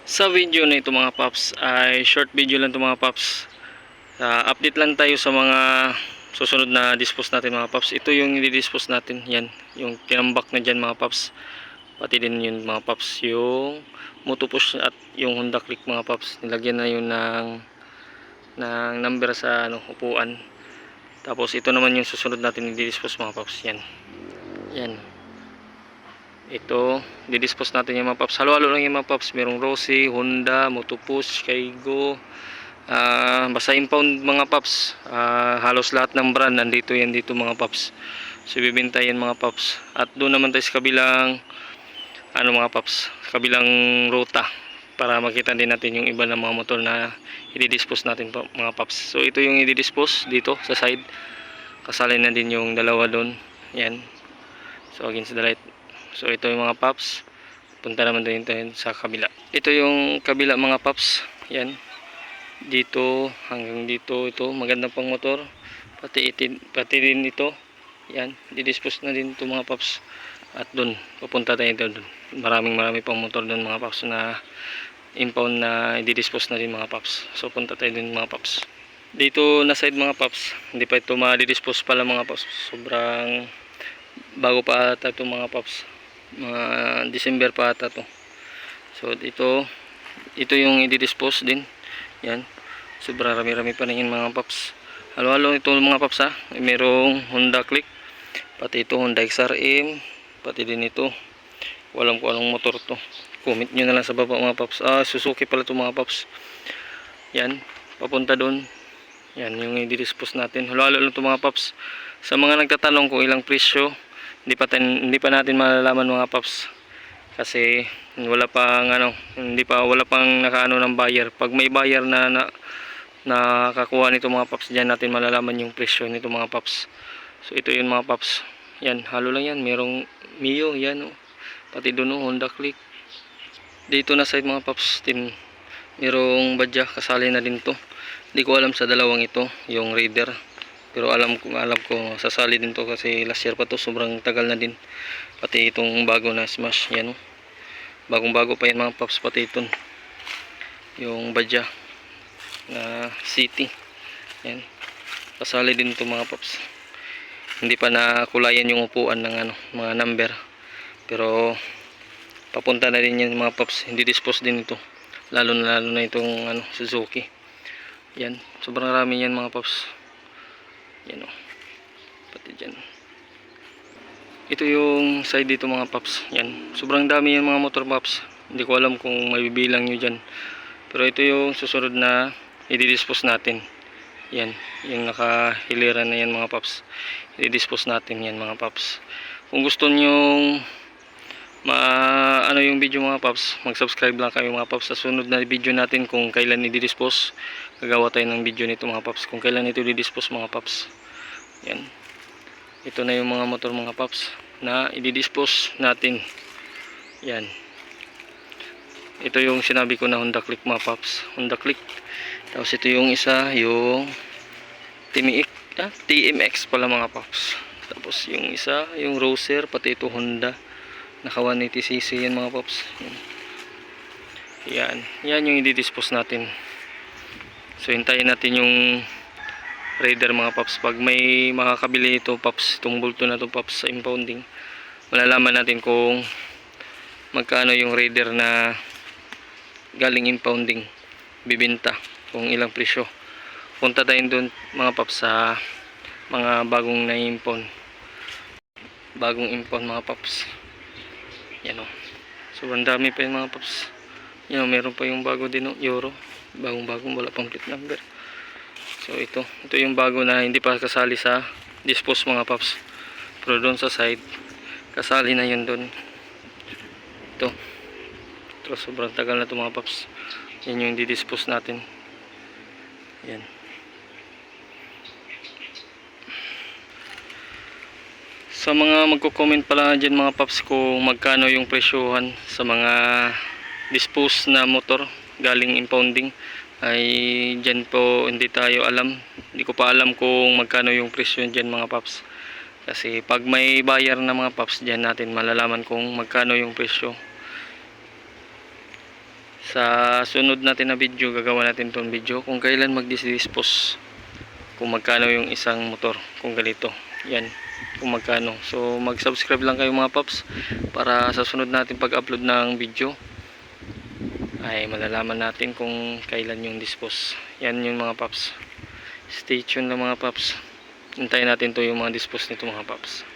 Sa video na ito mga paps ay short video lang ito mga paps. Update lang tayo sa mga susunod na dispose natin mga paps. Ito yung i-dispose natin, yan, yung tinambak na dyan mga paps. Pati din yun mga paps, yung motopush at yung Honda Click mga paps. Nilagyan na yun ng number sa upuan. Tapos ito naman yung susunod natin i-dispose mga paps, yan. Yan. Ito, didispose natin yung mga paps. Halo-halo lang yung mga paps. Merong Rossi, Honda, Motopush, Kaigo. Basta impound mga paps. Halos lahat ng brand nandito yan dito mga paps. So ibibenta yan mga paps. At doon naman tayo sa kabilang mga paps, sa kabilang ruta para makita din natin yung iba ng mga motor na i-dispose natin po mga paps. So ito yung i-dispose dito sa side. Kasali na din yung dalawa doon. Yan. So against the light. So ito yung mga paps. Punta naman din tayo sa kabila. Ito yung kabila mga paps. Yan. Dito hanggang dito, ito magandang pang motor. Pati din ito. Yan. Didispose na din ito mga paps. At doon, papunta tayo doon. Marami pang motor doon mga paps na impound na i-dispose na din mga paps. So punta tayo din mga paps. Dito na side mga paps. Hindi pa ito ma-dispose pala mga paps. Sobrang bago pa ata ito mga paps. Mga December pa ata to. So ito yung i-dispose din. Yan. Sobrang rami-rami pa rin mga paps. Halo-halo ito mga paps ha. Merong Honda Click. Pati ito Honda XRM. Pati din ito. Walang ko anong motor to. Comment nyo na lang sa baba mga paps. Suzuki pala ito mga paps. Yan. Papunta doon. Yan yung i-dispose natin. Halo-halo lang ito mga paps. Sa mga nagtatanong kung ilang presyo, hindi pa natin malalaman mga paps kasi wala pang wala pang nakaano ng buyer. Pag may buyer na nakakuha nito mga paps, diyan natin malalaman yung presyo nito mga paps. So ito yun mga paps. Yan, halo lang yan. Merong Mio, yan oh. Pati doon Honda Click. Dito na side mga paps din merong Badya, kasali na din to. Hindi ko alam sa dalawang ito, yung Raider. Pero alam ko sasali din to kasi last year pa to, sobrang tagal na din. Pati itong bago na Smash, yan oh. Bagong-bago pa yan mga paps, pati itong yung Badya na City. Yan. Kasali din to mga paps. Hindi pa nakulayan yung upuan ng mga number. Pero papunta na din yan mga paps. Hindi dispose din ito. Lalo na itong Suzuki. Yan. Sobrang rami yan mga paps. Yan o. Pati dyan. Ito yung side dito mga paps. Yan. Sobrang dami yan mga motor paps. Hindi ko alam kung mabibilang nyo dyan. Pero ito yung susunod na i-dispose natin. Yan. Yung nakahiliran na yan mga paps. I-dispose natin yan mga paps. Kung gusto nyo yung video mga paps, mag-subscribe lang kayo mga paps. Sa sunod na video natin kung kailan i-dispose, gagawa tayo ng video nito mga paps, kung kailan ito i-dispose mga paps. Yan. Ito na yung mga motor mga paps na i-dispose natin. Yan. Ito yung sinabi ko na Honda Click mga paps. Honda Click. Tapos ito yung isa, yung TMX pala mga paps. Tapos yung isa, yung Roser, pati ito Honda. Naka 180cc yan mga paps. Yan. Yan yung i-dispose natin. So hintayin natin yung Raider mga paps. Pag may makakabili ito paps, itong bulto na ito paps sa impounding, malalaman natin kung magkano yung Raider na galing impounding bibenta, kung ilang presyo. Punta tayo doon mga paps sa mga bagong na-impound. Bagong impound mga paps. Yan o. Sobrang dami pa yung mga paps. Yan o, meron pa yung bago din o, Euro. Bagong wala pang plate number. So ito yung bago na hindi pa kasali sa dispose mga paps. Pero doon sa side, kasali na yun doon. Ito. Sobrang tagal na ito mga paps. Yan yung di-dispose natin. Yan. Sa mga magko-comment pala dyan mga paps kung magkano yung presyohan sa mga dispose na motor galing impounding, ay dyan po hindi tayo alam. Hindi ko pa alam kung magkano yung presyo dyan mga paps. Kasi pag may buyer na mga paps, dyan natin malalaman kung magkano yung presyo Sa sunod natin na video, gagawa natin tong video kung kailan mag-dispose, kung magkano yung isang motor, kung ganito, yan, kung magkano. So mag-subscribe lang kayo mga paps, para sa sunod natin pag-upload ng video ay malalaman natin kung kailan yung dispose. Yan yung mga paps, stay tuned lang mga paps, hintayin natin to yung mga dispose nito mga paps.